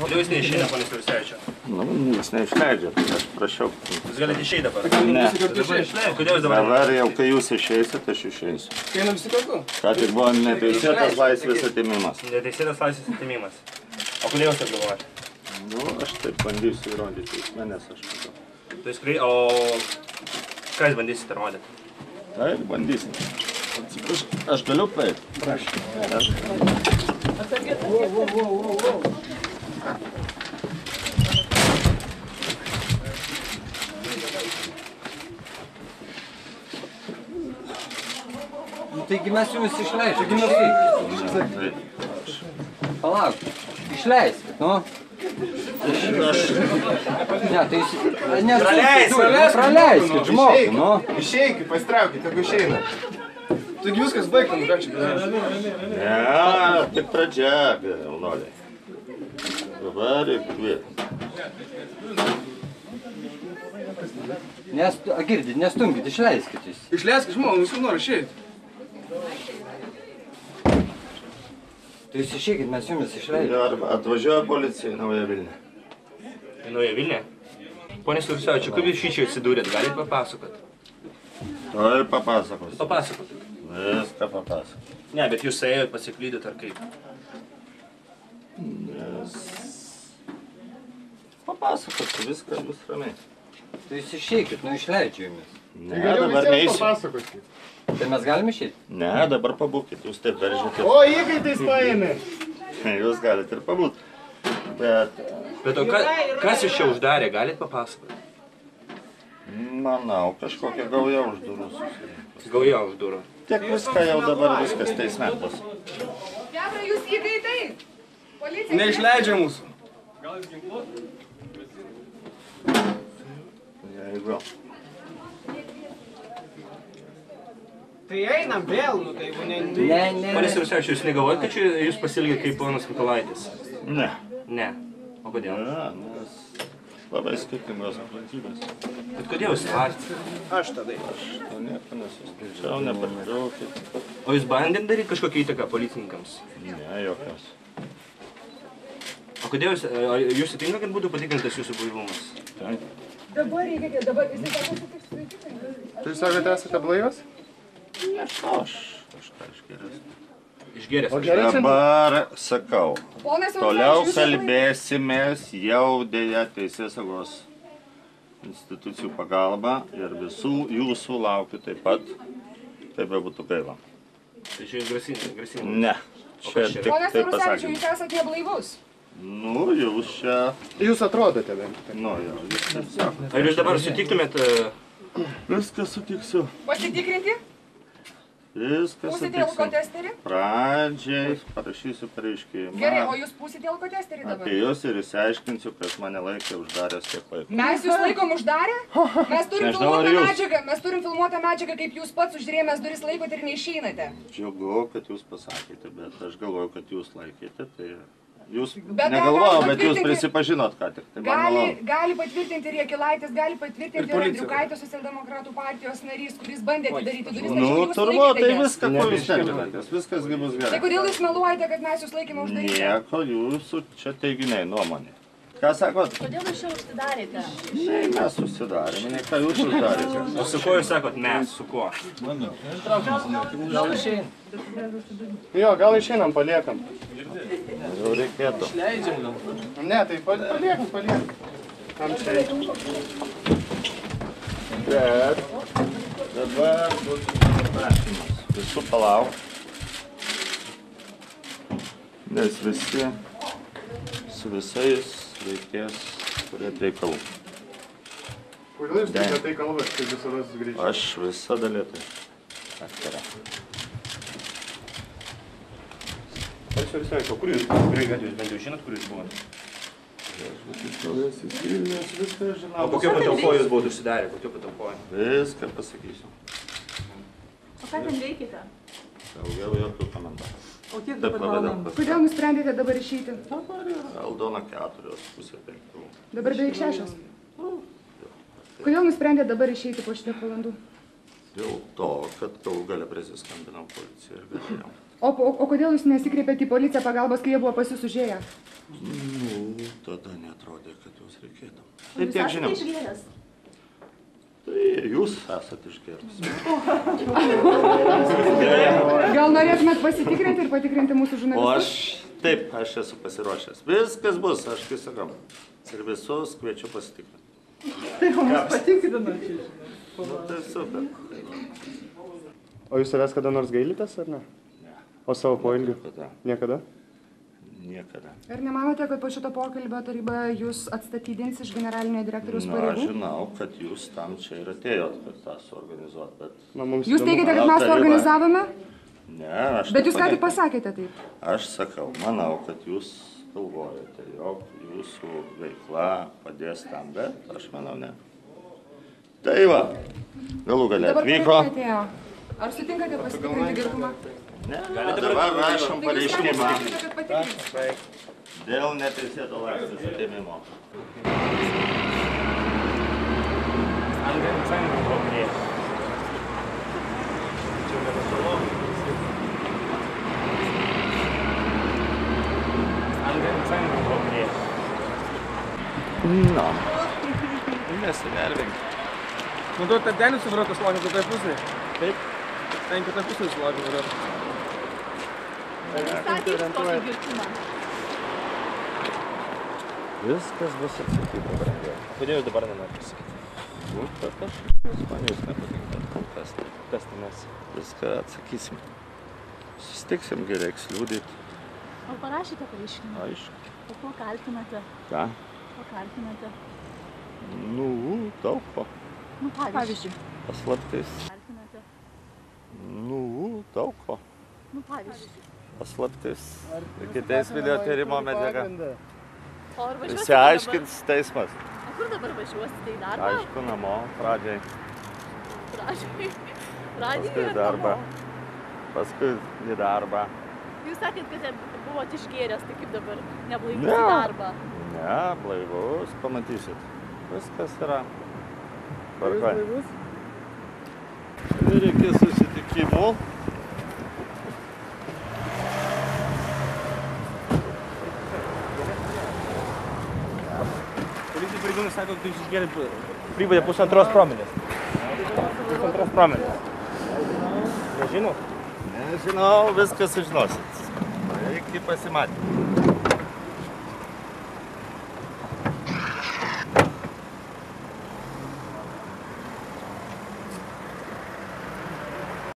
Kodėl jūs neišeina, ponas Jursevičiau? Nu, jis neišleidžia, tai aš prašiau. Jūs galite išeiti dabar? Ne. Kodėl jūs dabar? Dabar jau, kai jūs išeisit, aš išeisiu. Einam visi kartu? Ką tik buvo neteisėtas laisvės atėmimas. Neteisėtas laisvės atėmimas. O kodėl jūs taip galvojate? Nu, aš taip bandysiu įrodyti teisme, nes aš matau. O ką jūs bandysite įrodyti? Taip, bandysim. Atsiprašau, aš galiu paeiti? Prašau. Taigi mes jumis išleidžiame. Palauk, išleiskit, nu. Ne, tai praleiskit žmogų, nu. Išeikit, pasitraukit, jeigu išeina. Taigi viskas baigta, nu ką čia gyvena? Ne, tik pradžia, jaunoliai. Dabar reikia kvieti. Girdit, nestumkit, išleiskit jūs. Išleiskit žmogų, visi nori išeiti. Tai jūs išeikit, mes jumis išleidžiame. Atvažiuoja policija į Naują Vilnią. Į Naują Vilnią? Pone Jursevičiau, kaip jūs šičia atsidūrėt, galite papasakot? To ir papasakos. Papasakot. Viską papasakos. Ne, bet jūs ėjot, pasiklydot ar kaip? Nes... Papasakosiu, viską bus ramiai. Tai jūs išeikit, nu išleidžiu jumis. Ne, dabar neįsiu. Tai mes galime išeiti? Ne, dabar pabūkit, jūs taip veržite. O, įkaitais paėmė. Jūs galite ir pabūt. Bet o kas jūs čia uždarė, galite papasakoti? manau, kažkokia gauja už durų susirinkus. Gauja už durų. Tiek viską jau dabar viskas teisme bus. Jabra, jūs įkaitai. Policija. Neišleidžia mūsų. Jeigu. Tai einam vėl, nu tai jeigu ne... Pone Jursevičiau, jūs negalvojate, kad čia jūs pasielgėte kaip ponas Mikolaitis? Ne. Ne. O kodėl? Ne, nes labai skirtingos aplinkybės. Bet kodėl jūs svarstėte? Aš tada. Aš to nieko nesuskaičiau, nepatraukit. O jūs bandėt daryti kažkokią įtaką policininkams? Ne, jokios. O kodėl jūs sutinka, kad būtų patikrintas jūsų blaivumas? Taip. Dabar reikia, dabar visi sako, kad išsveikite. Tai sakote, esate blaivas? Nežinau, aš kažką išgeręs. Išgeręs. Dabar sakau, Ponas toliau Jursevičius, kalbėsimės jau dėja teisėsaugos institucijų pagalba ir visų jūsų laukiu taip pat, taip būtų gaila. Tai čia jūs grasinate? Ne, čia tik Ponas taip Jursevičius, pasakėm. jūs esate neblaivus. Nu, jūs čia, Jūs atrodote bent. nu jau, jūs taip sakote. Ar jūs dabar sutiktumėt... Viską sutiksiu. Pasitikrinti? Viską Pūsite sutiksiu. alkotesterį? Pradžiai parašysiu pareiškimą. Gerai, o jūs pūsite alkotesterį dabar? Apie jūs ir išsiaiškinsiu, kas mane laikė uždaręs tiek laiko. Mes jūs laikom uždarę? Mes turim Nežinau, ar filmuotą jūs. medžiagą, mes turim filmuotą medžiagą, kaip jūs pats uždrėmęs duris laikote ir neišeinate. Džiugu, kad jūs pasakėte, bet aš galvoju, kad jūs laikėte, tai jūs Bet negalvojau, ką bet jūs patvirtinti? prisipažinot ką tik. Tai man malonu. Gali patvirtinti ir Jakilaitis, gali patvirtinti Ir ir policija. Andriukaitis, socialdemokratų partijos narys, kuris bandė atidaryti duris, Nu, tačiau jūs turbūt, laikėte tai jas. viską, ko jūs nežinotės, viskas gi bus Tai gerai. kodėl jūs meluojate, kad mes jūs laikėme uždaryti? Nieko, jūsų čia teiginiai, nuomonė. Ką sakot? Kodėl jūs čia užsidarėte? Ne, mes susidarėme, ne ką jūs uždarėte. O su kuo jūs sakot mes, su kuo? Gal išeina? Jo, gal išeinam, paliekam. Jau reikėtų. Ne, tai paliekam. Kam čia reikia? Bet dabar bus prašymas. Visų palauk. Nes visi su visais reikės turėti reikalų. Kodėl jūs tik tai kalbat, kai visada sugrįžtate? Aš visada lietai. Atkara. Pone Jursevičiau, kur jūs bent jau žinot, kur jūs buvote? Viską O žinau. kokio patalpoje jūs buvote užsidarę? Kokio patalpoje? Viską pasakysiu. O ką ten veikite? Daugiau jokių komentarų. O kiek Taip labai daug Kodėl pasakyti. nusprendėte dabar išeiti? Dabar yra Aldona 4:30. Dabar beveik 6. Kodėl nusprendėte dabar išeiti po šitiek valandų? Dėl to, kad galų gale prisiskambinau policiją ir galėjau. O kodėl jūs nesikreipėte į policiją pagalbos, kai jie buvo pas jūs užėję? Nu, tada netrodė, kad jūs reikėtų. Tai Jūs tiek esate žiniau. išgėręs? Tai jūs esate išgėrus. Gal norėtumėt pasitikrinti ir patikrinti mūsų O žurnalistus? aš esu pasiruošęs. Viskas bus, aš kai sakau. Ir visus kviečiu pasitikrinti. Tai mums patikrina. Nu, tai super. O jūs savęs kada nors gailitės, ar ne? Ne. O savo poelgių? Niekada. Niekada? Niekada. Ar nemanote, kad po šito pokalbio taryba jūs atstatydins iš generalinio direktoriaus Na, aš pareigų? žinau, kad jūs tam čia ir atėjot, kad tą suorganizuot, bet... Na, mums Jūs įdomu. teigiate, kad Manau, mes taryba- suorganizavome? Ne, aš... Bet taip jūs ką tik paneigsiu. pasakėte taip. Aš sakau, manau, kad jūs galvojate, jog jūsų veikla padės tam, bet aš manau ne. Tai va, galų galia Dabar atvyko. pareigūnai atėjo. Ar sutinkate pasitikrinti girtumą? Ne, dabar rašom Tai jūs ką tik pareiškimą sakėte, kad patikrinsite. dėl neteisėto laisvės atėmimo. Na, nesinervink. Nu, tu ten tenis suvratas laukia kitoj pusėje. Taip? Ten kitoj pusėje sulaukia vairuotas. Sakė jums tokį girtumą. Viskas bus atsakyta, brangiau. Kodėl jūs dabar nenorite pasakyti? Nu, bet aš, man jūs nepatinka. Kas tai? Kas tai mes? Viską atsakysim. Susitiksim, gerai reiks liūdėti. O parašėte pareiškimą? Aišku. O ko kaltinate? Ką? Ko kaltinate? Nu, daug ko. Nu, pavyzdžiui. Paslaptis. Kaltinate? Nu, daug ko. Nu, pavyzdžiui. Paslaptis. Ikiteisminio tyrimo medžiaga. O ar važiuosite Išsiaiškins teismas. dabar? O kur dabar važiuosite į darbą? Aišku, namo, pradžiai. Pradžiai. Paskui į darbą. Paskui į darbą. Jūs sakėt, kad buvote išgėręs, tai kaip dabar neblaivus Ne. į darbą? Ne, blaivus, pamatysit. Viskas yra. Tvarkoj. Ir iki susitikimų. Policijos pareigūnai sako, kad jūs išgėrėt pribūdė 1,5 promilės. 1,5 promilės. Nežinau. Nežinau, viską sužinosit. Iki pasimatymų.